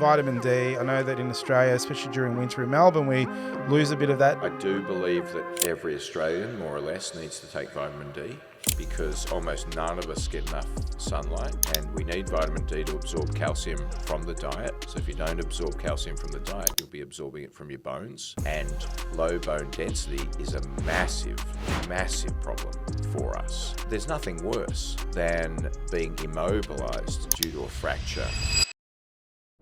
vitamin D. I know that in Australia, especially during winter in Melbourne, we lose a bit of that. I do believe that every Australian, more or less, needs to take vitamin D because almost none of us get enough sunlight, and we need vitamin D to absorb calcium from the diet. So if you don't absorb calcium from the diet, you'll be absorbing it from your bones. And low bone density is a massive, massive problem for us. There's nothing worse than being immobilized due to a fracture.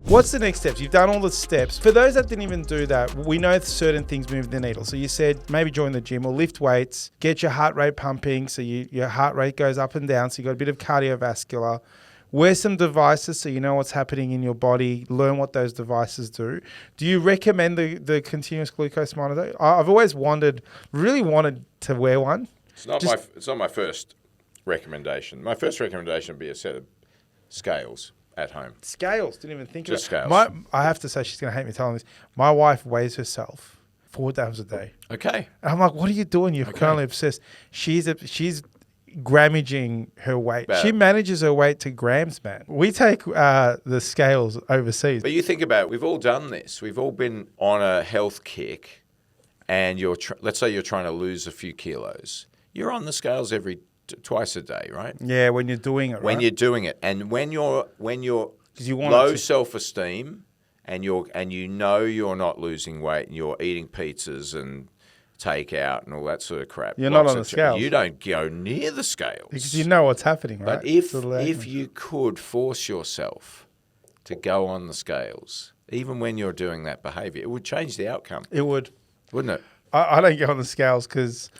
What's the next steps? You've done all the steps. For those that didn't even do that, we know certain things move the needle. So you said maybe join the gym or lift weights, get your heart rate pumping so your heart rate goes up and down, so you got a bit of cardiovascular. Wear some devices so you know what's happening in your body, learn what those devices do. Do you recommend the continuous glucose monitor? I've always really wanted to wear one. It's not my first recommendation. My first recommendation would be a set of scales at home. Scales, didn't even think Just of it. scales. I have to say, she's going to hate me telling this. My wife weighs herself 4 times a day. Okay. And I'm like, what are you doing? You're currently obsessed. She's grammaging her weight. She manages her weight to grams, man. We take the scales overseas. But you think about it, we've all done this. We've all been on a health kick, and let's say you're trying to lose a few kilos. You're on the scales twice a day, right? Yeah, when you're doing it, right? When you're doing it, and when you're low self-esteem, and you know you're not losing weight, and you're eating pizzas and takeout and all that sort of crap. You're not on the scales. You don't go near the scales because you know what's happening, right? But if you could force yourself to go on the scales, even when you're doing that behaviour, it would change the outcome. It would, wouldn't it? I don't go on the scales because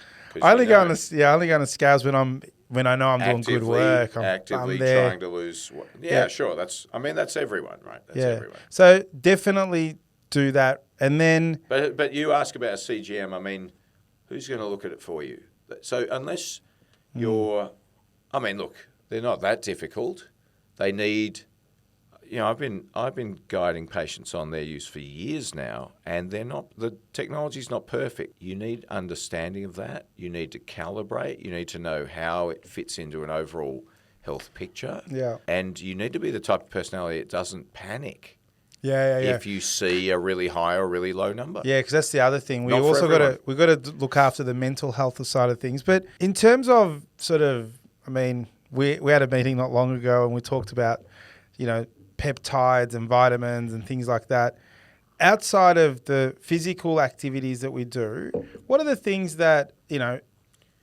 I only go on the scales when I know I'm doing good work. I'm there. Trying to lose. Yeah, sure. That's everyone, right? That's everyone. So definitely do that, and then. But you ask about a CGM. I mean, who's going to look at it for you? So unless you're, look, they're not that difficult. They need. I've been guiding patients on their use for years now, and the technology's not perfect. You need understanding of that. You need to calibrate. You need to know how it fits into an overall health picture. Yeah. And you need to be the type of personality that doesn't panic. Yeah. If you see a really high or really low number. Yeah, because that's the other thing. We also got to look after the mental health side of things. But in terms of we had a meeting not long ago, and we talked about, peptides and vitamins and things like that. Outside of the physical activities that we do, what are the things that,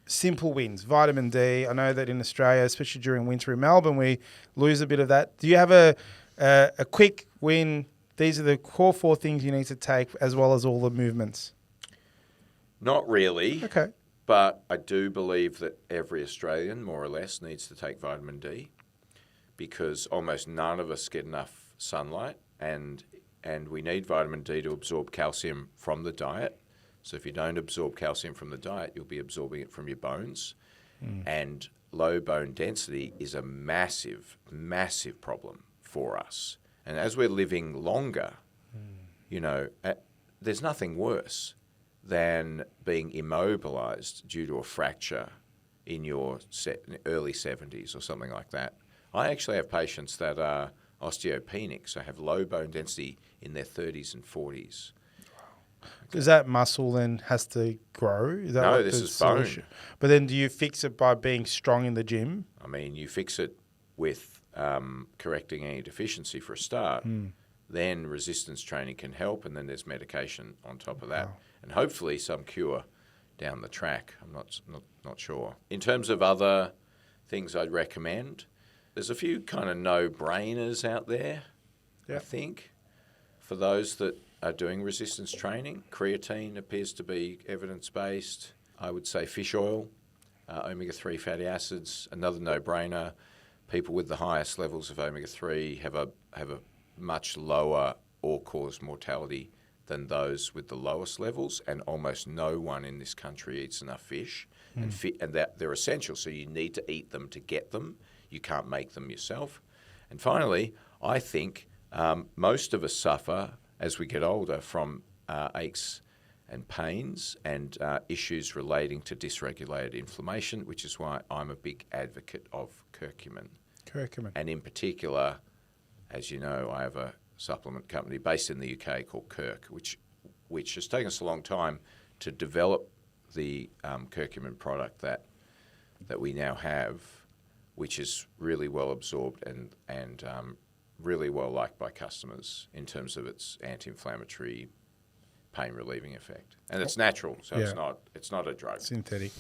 simple wins? Vitamin D. I know that in Australia, especially during winter in Melbourne, we lose a bit of that. Do you have a quick win? These are the core 4 things you need to take, as well as all the movements. Not really. Okay. But I do believe that every Australian, more or less, needs to take vitamin D, because almost none of us get enough sunlight, and we need vitamin D to absorb calcium from the diet. So if you don't absorb calcium from the diet, you'll be absorbing it from your bones. And low bone density is a massive, massive problem for us. And as we're living longer, there's nothing worse than being immobilized due to a fracture in your early 70s or something like that. I actually have patients that are osteopenic, so have low bone density in their 30s and 40s. Does that muscle then has to grow? No, this is bone. But then do you fix it by being strong in the gym? You fix it with correcting any deficiency for a start. Then resistance training can help, and then there's medication on top of that. Wow. And hopefully some cure down the track. I'm not sure. In terms of other things I'd recommend, there's a few kind of no-brainers out there, I think, for those that are doing resistance training. Creatine appears to be evidence-based. I would say fish oil, omega-3 fatty acids, another no-brainer. People with the highest levels of omega-3 have a much lower all-cause mortality than those with the lowest levels, and almost no one in this country eats enough fish. And that they're essential, so you need to eat them to get them. You can't make them yourself. And finally, I think most of us suffer as we get older from aches and pains and issues relating to dysregulated inflammation, which is why I'm a big advocate of curcumin. Curcumin. And in particular, as you know, I have a supplement company based in the UK called Kirk, which has taken us a long time to develop the curcumin product that we now have, which is really well absorbed and really well liked by customers in terms of its anti-inflammatory, pain relieving effect. And it's natural, so it's not a drug. Synthetic.